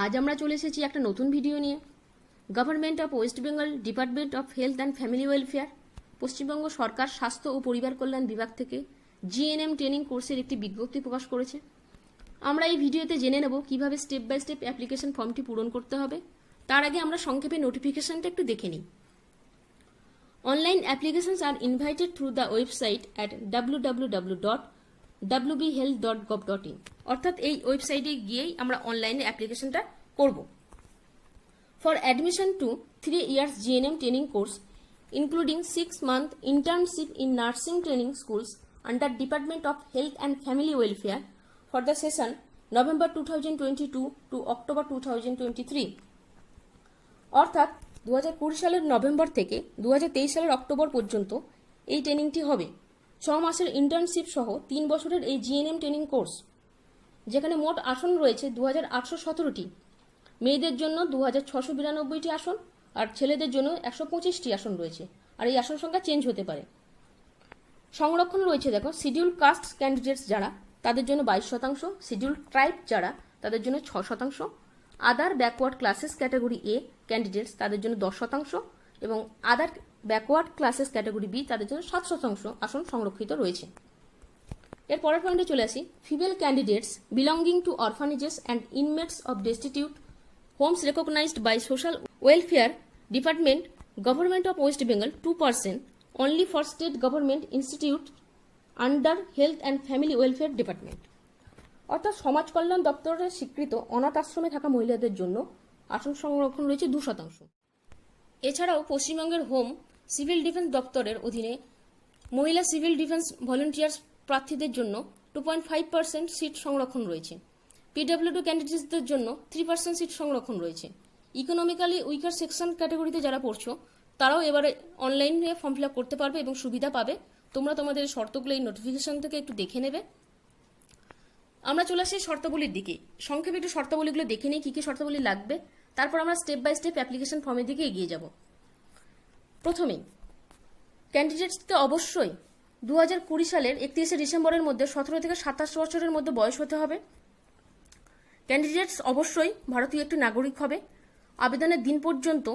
আজ আমরা চলে এসেছি একটা নতুন ভিডিও নিয়ে। Government of West Bengal department of health and family welfare Paschimbanga সরকার স্বাস্থ্য ও পরিবার কল্যাণ বিভাগ থেকে জিএনএম ট্রেনিং কোর্সের একটি বিজ্ঞপ্তি প্রকাশ করেছে। আমরা এই ভিডিওতে জেনে নেব কিভাবে স্টেপ বাই স্টেপ অ্যাপ্লিকেশন ফর্মটি পূরণ করতে হবে। তার আগে আমরা সংক্ষেপে নোটিফিকেশনটা একটু দেখে নিই। Online applications are invited through the website at www.wbhealth.gov.in অর্থাৎ এই ওয়েবসাইটে গিয়েই আমরা অনলাইনে অ্যাপ্লিকেশনটা করব। For admission to 3 years GNM training course including 6-month internship in nursing training schools under Department of Health and Family Welfare for the session November 2022 to October 2023 অর্থাৎ 2020 সালের নভেম্বর থেকে 2023 সালের অক্টোবর পর্যন্ত এই ট্রেনিংটি হবে। 6 মাসের ইন্টার্নশিপ সহ 3 বছরের এই জিএনএম ট্রেনিং কোর্স, যেখানে মোট আসন রয়েছে 2817টি, মেয়েদের জন্য 2692টি আসন আর ছেলেদের জন্য 125টি আসন রয়েছে, আর এই আসন সংখ্যা চেঞ্জ হতে পারে। সংরক্ষণ রয়েছে, দেখো, শিডিউল কাস্ট ক্যান্ডিডেটস যারা তাদের জন্য 22%, শিডিউল ট্রাইব যারা তাদের জন্য 6%, other backward classes category A candidates তাদের জন্য 10% এবং other backward classes category B তাদের জন্য 7% আসন সংরক্ষিত রয়েছে। এর পরের পয়েন্টে চলে আসি। Female candidates belonging to orphanages and inmates of destitute homes recognised by social welfare department government of West Bengal 2% only for state government institute under health and family welfare department অর্থাৎ সমাজ কল্যাণ দপ্তরের স্বীকৃত অনাথ আশ্রমে থাকা মহিলাদের জন্য আসন সংরক্ষণ রয়েছে 2%। এছাড়াও পশ্চিমবঙ্গের হোম সিভিল ডিফেন্স দপ্তরের অধীনে মহিলা সিভিল ডিফেন্স ভলেন্টিয়ার্স প্রার্থীদের জন্য 2.5% সিট সংরক্ষণ রয়েছে। পিডব্লিউডি ক্যান্ডিডেটসদের জন্য 3% সিট সংরক্ষণ রয়েছে। ইকোনমিক্যালি উইকার সেকশন ক্যাটাগরিতে যারা পড়ছো তারাও এবারে অনলাইনে ফর্ম ফিল আপ করতে পারবে এবং সুবিধা পাবে। তোমরা তোমাদের শর্তগুলো এই নোটিফিকেশন থেকে একটু দেখে নেবে। আমরা চলে আসি শর্তাবলীর দিকে। সংক্ষেপে একটু শর্তাবলীগুলো দেখে নিই, কী কী শর্তাবলী লাগবে, তারপর আমরা স্টেপ বাই স্টেপ অ্যাপ্লিকেশন ফর্মের দিকে এগিয়ে যাব। প্রথমেই ক্যান্ডিডেটসকে অবশ্যই 2020 সালের 31শে ডিসেম্বরের মধ্যে 17 থেকে 27 বছরের মধ্যে বয়স হতে হবে। ক্যান্ডিডেটস অবশ্যই ভারতীয় একটি নাগরিক হবে। আবেদনের দিন পর্যন্ত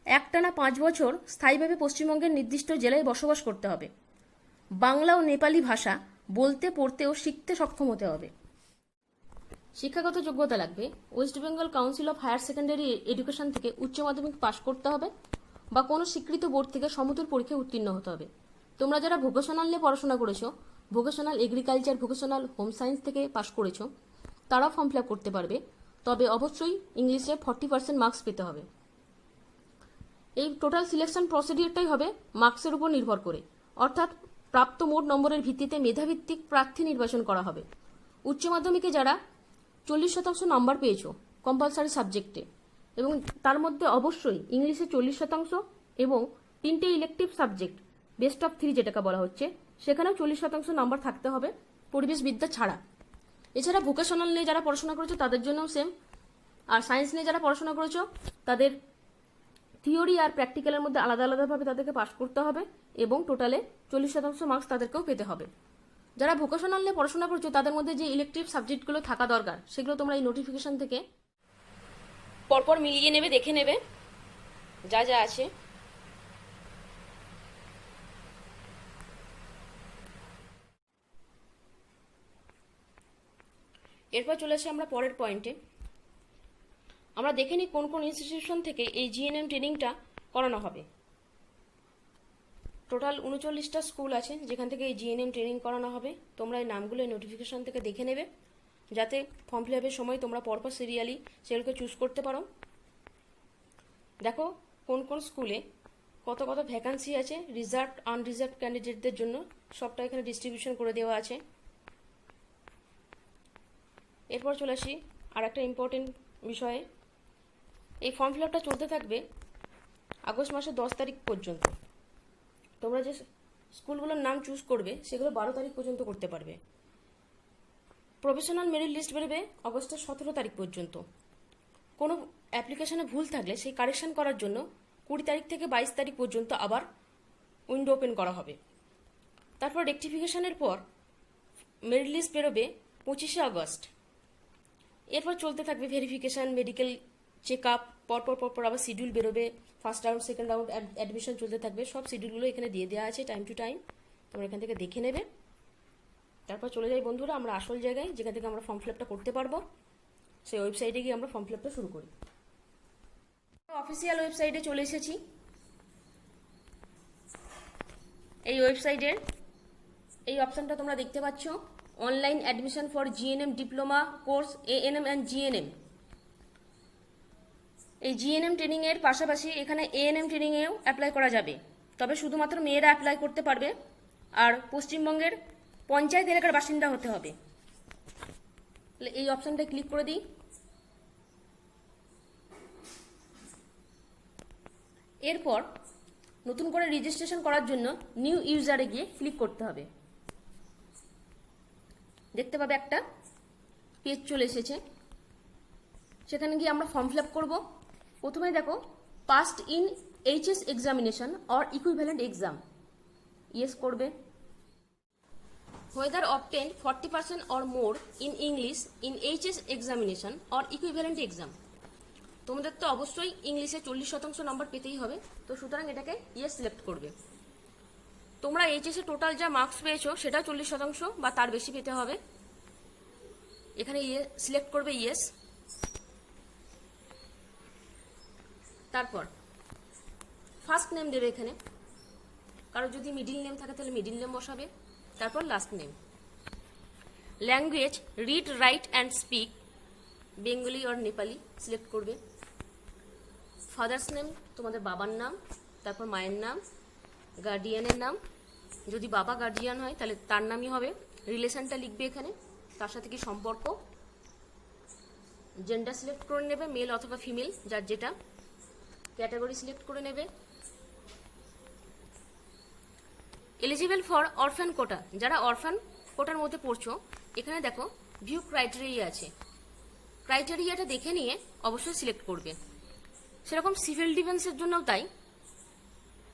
একটানা 5 বছর স্থায়ীভাবে পশ্চিমবঙ্গের নির্দিষ্ট জেলায় বসবাস করতে হবে। বাংলা ও নেপালি ভাষা বলতে, পড়তে ও শিখতে সক্ষম হতে হবে। শিক্ষাগত যোগ্যতা লাগবে। West Bengal Council of Higher Secondary Education থেকে উচ্চ মাধ্যমিক পাশ করতে হবে বা কোনো স্বীকৃত বোর্ড থেকে সমতুল পরীক্ষায় উত্তীর্ণ হতে হবে। তোমরা যারা ভোকেশনাল নিয়ে পড়াশোনা করেছো, vocational agriculture, vocational home science থেকে পাশ করেছো, তারাও ফর্ম ফিল আপ করতে পারবে। তবে অবশ্যই ইংলিশে 40% মার্কস পেতে হবে। এই টোটাল সিলেকশন প্রসিডিওরটাই হবে মার্কসের উপর নির্ভর করে, অর্থাৎ প্রাপ্ত মোট নম্বরের ভিত্তিতে মেধাভিত্তিক প্রার্থী নির্বাচন করা হবে। উচ্চ মাধ্যমিকে যারা 40% নাম্বার পেয়েছো কম্পালসারি সাবজেক্টে, এবং তার মধ্যে অবশ্যই ইংলিশে 40% এবং 3টে ইলেকটিভ সাবজেক্ট বেস্ট অফ 3 যেটাকে বলা হচ্ছে সেখানেও 40% নাম্বার থাকতে হবে, পরিবেশ বিদ্যা ছাড়া। এছাড়া ভোকেশনাল নিয়ে যারা পড়াশোনা করেছো তাদের জন্যও সেম। আর সায়েন্স নিয়ে যারা পড়াশোনা করেছো তাদের থিওরি আর প্র্যাকটিক্যালের মধ্যে আলাদা আলাদাভাবে তাদেরকে পাস করতে হবে এবং টোটালে 40% মার্কস তাদেরকেও পেতে হবে। যারা ভোকেশনাল নিয়ে পড়াশোনা করছো তাদের মধ্যে যে ইলেকটিভ সাবজেক্টগুলো থাকা দরকার সেগুলো তোমরা এই নোটিফিকেশন থেকে পরপর মিলিয়ে নেবে, দেখে নেবে যা যা আছে। এরপর চলে আসি আমরা পরের পয়েন্টে। আমরা দেখে নিই কোন কোন ইনস্টিটিউশন থেকে এই জিএনএম ট্রেনিংটা করানো হবে। টোটাল 39টা স্কুল আছে যেখান থেকে এই জিএনএম ট্রেনিং করানো হবে। তোমরা এই নামগুলো এই নোটিফিকেশন থেকে দেখে নেবে যাতে ফর্ম ফিল আপের সময় তোমরা পরপর সিরিয়ালি সেগুলোকে চুজ করতে পারো। দেখো কোন কোন স্কুলে কত কত ভ্যাকান্সি আছে, রিজার্ভ আনরিজার্ভ ক্যান্ডিডেটদের জন্য সবটা এখানে ডিস্ট্রিবিউশন করে দেওয়া আছে। এরপর চলে আসি আর একটা ইম্পর্টেন্ট বিষয়ে। এই ফর্ম ফিল আপটা চলতে থাকবে আগস্ট মাসের 10 তারিখ পর্যন্ত। তোমরা যে স্কুলগুলোর নাম চুজ করবে সেগুলো 12 তারিখ পর্যন্ত করতে পারবে। প্রফেশনাল মেরিট লিস্ট বেরোবে আগস্টের 17 তারিখ পর্যন্ত। কোনো অ্যাপ্লিকেশনে ভুল থাকলে সেই কারেকশন করার জন্য 20 তারিখ থেকে 22 তারিখ পর্যন্ত আবার উইন্ডো ওপেন করা হবে। তারপর রেকটিফিকেশনের পর মেরিট লিস্ট বেরোবে 25শে আগস্ট। এরপর চলতে থাকবে ভেরিফিকেশান, মেডিকেল চেক আপ, পরপর আবার শিডিউল বেরোবে, first round second round admission চলতে থাকবে। সব শিডিউলগুলো এখানে দিয়ে দেওয়া আছে টাইম টু টাইম, তোমরা এখান থেকে দেখে নেবে। তারপর চলে যাই বন্ধুরা আমরা আসল জায়গায়, যেখান থেকে আমরা ফর্ম ফিল আপটা করতে পারবো। সেই ওয়েবসাইটে গিয়ে আমরা ফর্ম ফিল আপটা শুরু করি। অফিসিয়াল ওয়েবসাইটে চলে এসেছি। এই ওয়েবসাইটের এই অপশানটা তোমরা দেখতে পাচ্ছ, online admission for GNM diploma course ANM and GNM. এই জিএনএম ট্রেনিংয়ের পাশাপাশি এখানে এএনএম ট্রেনিংয়েও অ্যাপ্লাই করা যাবে, তবে শুধুমাত্র মেয়েরা অ্যাপ্লাই করতে পারবে, আর পশ্চিমবঙ্গের পঞ্চায়েত এলাকার বাসিন্দা হতে হবে। তাহলে এই অপশানটা ক্লিক করে দিই। এরপর নতুন করে রেজিস্ট্রেশন করার জন্য নিউ ইউজারে গিয়ে ক্লিক করতে হবে। দেখতে পাবে একটা পেজ চলে এসেছে, সেখানে গিয়ে আমরা ফর্ম ফিল আপ করবো। প্রথমে দেখো passed in HS examination or equivalent exam, yes করবে। whether obtained 40% or more in English in HS examination or equivalent exam। তোমাদের তো অবশ্যই ইংলিশে 40% নাম্বার পেতেই হবে, তো সুতরাং এটাকে ইয়েস সিলেক্ট করবে। তোমরা এইচএস এ টোটাল যা মার্কস পেয়েছো সেটা 40% বা তার বেশি পেতে হবে, এখানে সিলেক্ট করবে ইয়েস। তারপর ফার্স্ট নেম দেবে এখানে, কারো যদি মিডিল নেম থাকে তাহলে মিডিল নেম বসাবে, তারপর last name. Language read write and speak Bengali or Nepali select করবে। ফাদার্স নেম তোমাদের বাবার নাম, তারপর মায়ের নাম, গার্ডিয়ানের নাম, যদি বাবা গার্ডিয়ান হয় তাহলে তার নামই হবে। রিলেশনটা লিখবে এখানে, তার সাথে কি সম্পর্ক। জেন্ডার সিলেক্ট করে নেবে, মেল অথবা ফিমেল যার যেটা। ক্যাটাগরি সিলেক্ট করে নেবে। এলিজিবল ফর অরফ্যান কোটা, যারা অরফ্যান কোটার মধ্যে পড়ছো এখানে দেখো ভিউ ক্রাইটেরিয়া আছে, ক্রাইটেরিয়াটা দেখে নিয়ে অবশ্যই সিলেক্ট করবে। সেরকম সিভিল ডিফেন্সের জন্যও তাই,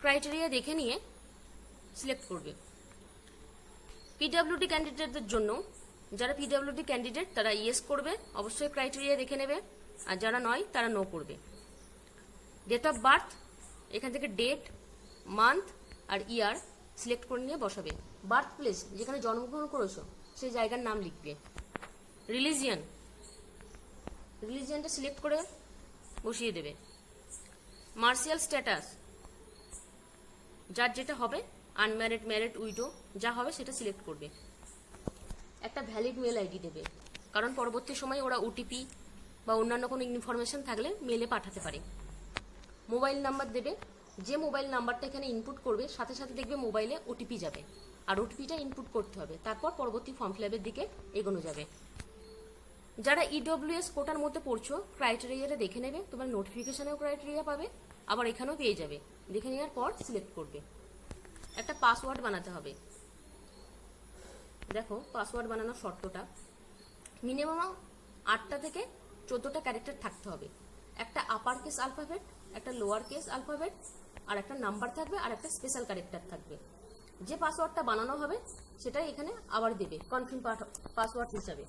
ক্রাইটেরিয়া দেখে নিয়ে সিলেক্ট করবে। পিডব্লিউডি ক্যান্ডিডেটদের জন্য, যারা পিডব্লিউডি ক্যান্ডিডেট তারা ইয়েস করবে, অবশ্যই ক্রাইটেরিয়া দেখে নেবে, আর যারা নয় তারা নো করবে। ডেট অফ বার্থ এখান থেকে ডেট, মান্থ আর ইয়ার সিলেক্ট করে নিয়ে বসাবে। বার্থ প্লেস যেখানে জন্মগ্রহণ করেছো সেই জায়গার নাম লিখবে। রিলিজিয়ানটা সিলেক্ট করে বসিয়ে দেবে। মার্শিয়াল স্ট্যাটাস যার যেটা হবে, আনম্যারিড, ম্যারিড, উইডো যা হবে সেটা সিলেক্ট করবে। একটা ভ্যালিড মেল আইডি দেবে, কারণ পরবর্তী সময় ওরা ওটিপি বা অন্যান্য কোনো ইনফরমেশন থাকলে মেলে পাঠাতে পারে। মোবাইল নাম্বার দেবে, যে মোবাইল নাম্বারটা এখানে ইনপুট করবে সাথে সাথে দেখবে মোবাইলে ওটিপি যাবে, আর ওটিপিটা ইনপুট করতে হবে, তারপর পরবর্তী ফর্ম ফিল আপের দিকে এগোনো যাবে। যারা ইডব্লিউএস কোটার মধ্যে পড়ছো ক্রাইটেরিয়াটা দেখে নেবে, তোমার নোটিফিকেশনেও ক্রাইটেরিয়া পাবে, আবার এখানেও পেয়ে যাবে। দেখে নেওয়ার পর সিলেক্ট করবে। একটা পাসওয়ার্ড বানাতে হবে। দেখো পাসওয়ার্ড বানানোর শর্তটা, মিনিমাম 8টা থেকে 14টা ক্যারেক্টার থাকতে হবে। একটা আপার কেস আলফাবেট, একটা লোয়ার কেস আলফাবেট, আর একটা নাম্বার থাকবে, আর একটা স্পেশাল ক্যারেক্টার থাকবে। যে পাসওয়ার্ডটা বানানো হবে সেটাই এখানে আবার দেবে কনফার্ম পাসওয়ার্ড হিসাবে।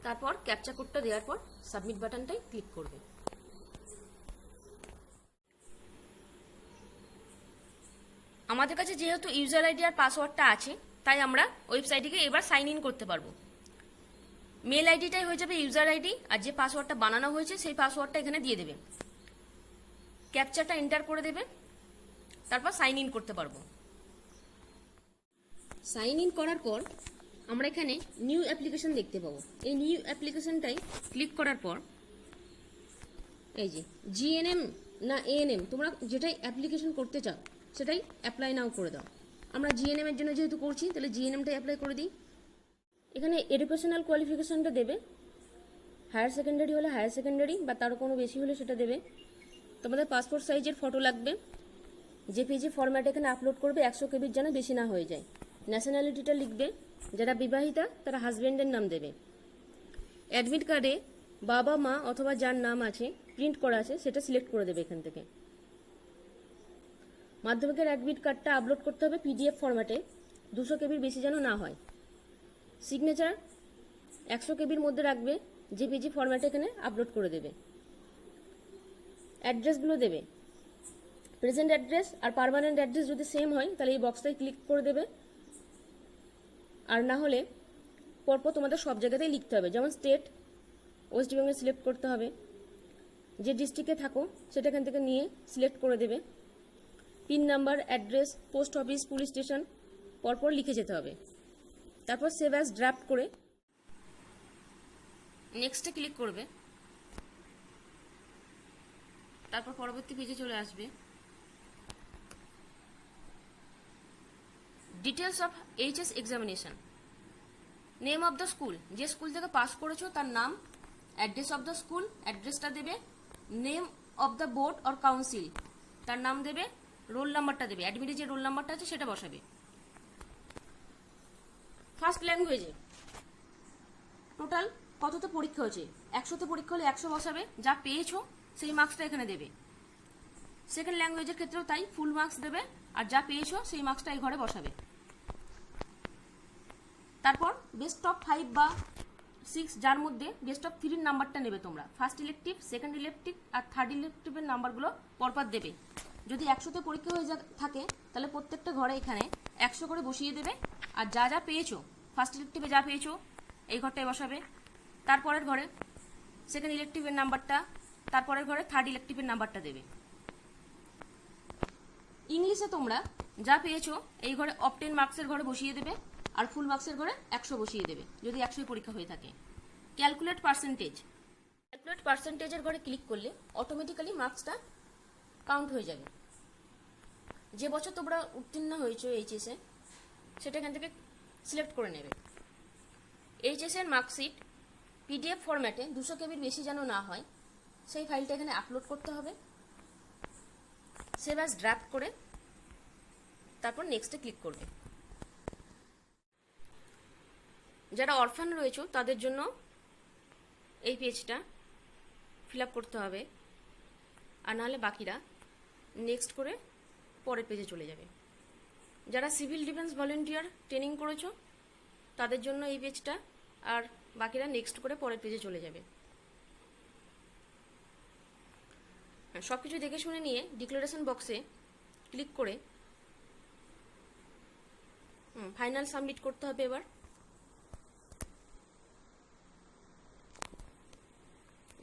তারপর ক্যাপচা কোডটা দেওয়ার পর সাবমিট বাটনটাই ক্লিক করবে। আমাদের কাছে যেহেতু ইউজার আইডি আর পাসওয়ার্ডটা আছে, তাই আমরা ওয়েবসাইটে গিয়ে এবার সাইন ইন করতে পারবো। মেল আইডিটাই হয়ে যাবে ইউজার আইডি, আর যে পাসওয়ার্ডটা বানানো হয়েছে সেই পাসওয়ার্ডটা এখানে দিয়ে দেবে। ক্যাপচাটা এন্টার করে দেবে, তারপর সাইন ইন করতে পারবো। সাইন ইন করার পর আমরা এখানে নিউ অ্যাপ্লিকেশন দেখতে পাবো। এই নিউ অ্যাপ্লিকেশনটাই ক্লিক করার পর এই যে জিএনএম না এএনএম, তোমরা যেটাই অ্যাপ্লিকেশন করতে চাও সেটাই অ্যাপ্লাই নাও করে দাও। আমরা জিএনএম এর জন্য যেহেতু করছি তাহলে জিএনএমটাই অ্যাপ্লাই করে দিই। এখানে এডুকেশনাল কোয়ালিফিকেশনটা দেবে, হায়ার সেকেন্ডারি হলে হায়ার সেকেন্ডারি বা তারও কোনো বেশি হলে সেটা দেবে। তোমাদের পাসপোর্ট সাইজের ফটো লাগবে, জেপিজি ফরম্যাট এখানে আপলোড করবে, 100 কেবির যেন বেশি না হয়ে যায়। ন্যাশনালিটিটা লিখবে, যারা বিবাহিতা তারা হাজব্যান্ডের নাম দেবে। অ্যাডমিট কার্ডে বাবা মা অথবা যার নাম আছে প্রিন্ট করা আছে সেটা সিলেক্ট করে দেবে এখান থেকে। মাধ্যমিকের অ্যাডমিট কার্ডটা আপলোড করতে হবে পিডিএফ ফরম্যাটে, 200 কেবির বেশি যেন না হয়। সিগনেচার 100 কেবির মধ্যে রাখবে, জেপিজি ফরম্যাটে এখানে আপলোড করে দেবে। অ্যাড্রেসগুলো দেবে, প্রেজেন্ট অ্যাড্রেস আর পার্মানেন্ট অ্যাড্রেস যদি সেম হয় তাহলে এই বক্সটায় ক্লিক করে দেবে, আর না হলে পরপর তোমাদের সব জায়গাতেই লিখতে হবে। যেমন স্টেট ওয়েস্ট বেঙ্গল সিলেক্ট করতে হবে, যে ডিস্ট্রিক্টে থাকো সেটা এখান থেকে নিয়ে সিলেক্ট করে দেবে। Pin number, address, post office, police station পরপর লিখে যেতে হবে। তারপর সেভ অ্যাজ ড্রাফট করে নেক্সটে ক্লিক করবে। তারপর পরবর্তী পেজে চলে আসবে। Details of HS examination, name of the school, যে স্কুল থেকে পাস করেছো তার নাম, অ্যাড্রেস অফ দ্য স্কুল, অ্যাড্রেসটা দেবে, name of the board or council, তার নাম দেবে, রোল নাম্বারটা দেবে, অ্যাডমিটে যে রোল নাম্বারটা আছে সেটা বসাবে। ফার্স্ট ল্যাঙ্গুয়েজে টোটাল কততে পরীক্ষা হয়েছে, 100তে পরীক্ষা হলে 100 বসাবে, যা পেয়েছো সেই মার্কসটা এখানে দেবে। সেকেন্ড ল্যাঙ্গুয়েজের ক্ষেত্রেও তাই, ফুল মার্কস দেবে, আর যা পেয়েছো সেই মার্কসটা এই ঘরে বসাবে। তারপর বেস্ট অফ 5 বা 6 যার মধ্যে বেস্ট অফ 3 নাম্বারটা নেবে তোমরা। ফার্স্ট ইলেকটিভ, সেকেন্ড ইলেকটিভ আর থার্ড ইলেকটিভের নাম্বারগুলো পরপর দেবে। যদি 100তে পরীক্ষা হয়ে থাকে তাহলে প্রত্যেকটা ঘরে এখানে 100 করে বসিয়ে দেবে, আর যা যা পেয়েছো ফার্স্ট ইলেকটিভে যা পেয়েছো এই ঘরটায় বসাবে। তারপরের ঘরে সেকেন্ড ইলেকটিভের নাম্বারটা, তারপরের ঘরে থার্ড ইলেকটিভের নাম্বারটা দেবে। ইংলিশে তোমরা যা পেয়েছো এই ঘরে অফ 10 মার্কসের ঘরে বসিয়ে দেবে, আর ফুল মার্কসের ঘরে 100 বসিয়ে দেবে যদি 100 পরীক্ষা হয়ে থাকে। ক্যালকুলেট পার্সেন্টেজ, ক্যালকুলেট পার্সেন্টেজের ঘরে ক্লিক করলে অটোমেটিক্যালি মার্কসটা কাউন্ট হয়ে যাবে। যে বছর তোমরা উত্তীর্ণ হয়েছো এইচএসে সেটা এখান থেকে সিলেক্ট করে নেবে। এইচএস এর মার্কশিট পিডিএফ ফরম্যাটে 200 কেবির বেশি যেন না হয় সেই ফাইলটা এখানে আপলোড করতে হবে। সেভ অ্যাজ ড্রাফট করে তারপর নেক্সটে ক্লিক করবে। যারা অরফান রয়েছে তাদের জন্য এই পেজটা ফিল আপ করতে হবে, আর নাহলে বাকিরা নেক্সট করে পরের পেজে চলে যাবে। যারা সিভিল ডিফেন্স ভলেন্টিয়ার ট্রেনিং করেছো তাদের জন্য এই পেজটা, আর বাকিরা নেক্সট করে পরের পেজে চলে যাবে। সব কিছু দেখে শুনে নিয়ে ডিক্লারেশন বক্সে ক্লিক করে ফাইনাল সাবমিট করতে হবে। এবার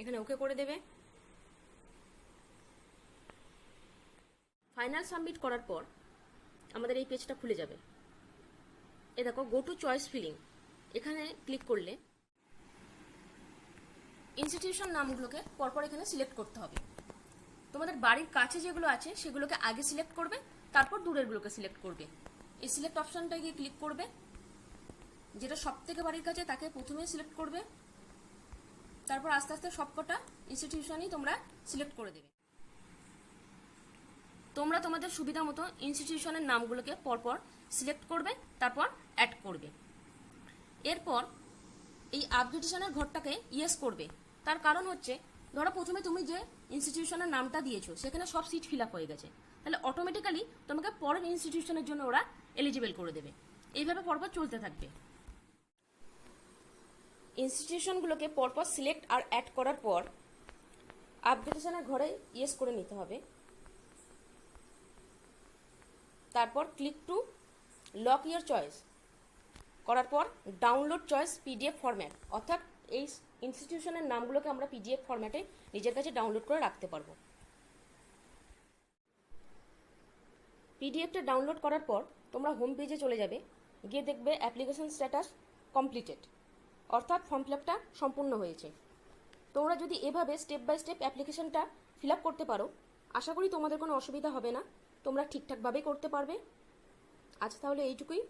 এখানে ওকে করে দেবে। ফাইনাল সাবমিট করার পর আমাদের এই পেজটা খুলে যাবে। এ দেখো গো টু চয়েস ফিলিং, এখানে ক্লিক করলে ইনস্টিটিউশন নামগুলোকে পরপর এখানে সিলেক্ট করতে হবে। তোমাদের বাড়ির কাছে যেগুলো আছে সেগুলোকে আগে সিলেক্ট করবে, তারপর দূরেরগুলোকে সিলেক্ট করবে। এই সিলেক্ট অপশনটায় গিয়ে ক্লিক করবে, যেটা সব থেকে বাড়ির কাছে তাকে প্রথমে সিলেক্ট করবে, তারপর আস্তে আস্তে সবকটা ইনস্টিটিউশনই তোমরা সিলেক্ট করে দেবে। তোমরা তোমাদের সুবিধা মতো ইনস্টিটিউশনের নামগুলোকে পরপর সিলেক্ট করবে, তারপর অ্যাড করবে। এরপর এই আপডেটেশনের ঘরটাকে ইয়েস করবে। তার কারণ হচ্ছে ধরো প্রথমে তুমি যে ইনস্টিটিউশনের নামটা দিয়েছো সেখানে সব সিট ফিল আপ হয়ে গেছে, তাহলে অটোমেটিক্যালি তোমাকে পরের ইনস্টিটিউশনের জন্য ওরা এলিজিবল করে দেবে। এইভাবে পরপর চলতে থাকবে। ইনস্টিটিউশনগুলোকে পরপর সিলেক্ট আর অ্যাড করার পর আপডেটেশনের ঘরে ইয়েস করে নিতে হবে। তারপর click to lock your choice করার পর ডাউনলোড চয়েস পিডিএফ ফরম্যাট, অর্থাৎ এই ইনস্টিটিউশনের নামগুলোকে আমরা পিডিএফ ফরম্যাটে নিজের কাছে ডাউনলোড করে রাখতে পারবো। পিডিএফটা ডাউনলোড করার পর তোমরা হোম পেজে চলে যাবে, গিয়ে দেখবে অ্যাপ্লিকেশন স্ট্যাটাস কমপ্লিটেড, অর্থাৎ ফর্ম ফিল আপটা সম্পূর্ণ হয়েছে। তোমরা যদি এভাবে স্টেপ বাই স্টেপ অ্যাপ্লিকেশনটা ফিল আপ করতে পারো, আশা করি তোমাদের কোনো অসুবিধা হবে না, তোমরা ঠিকঠাকভাবেই করতে পারবে। আজ তাহলে এইটুকুই।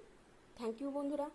থ্যাংক ইউ বন্ধুরা।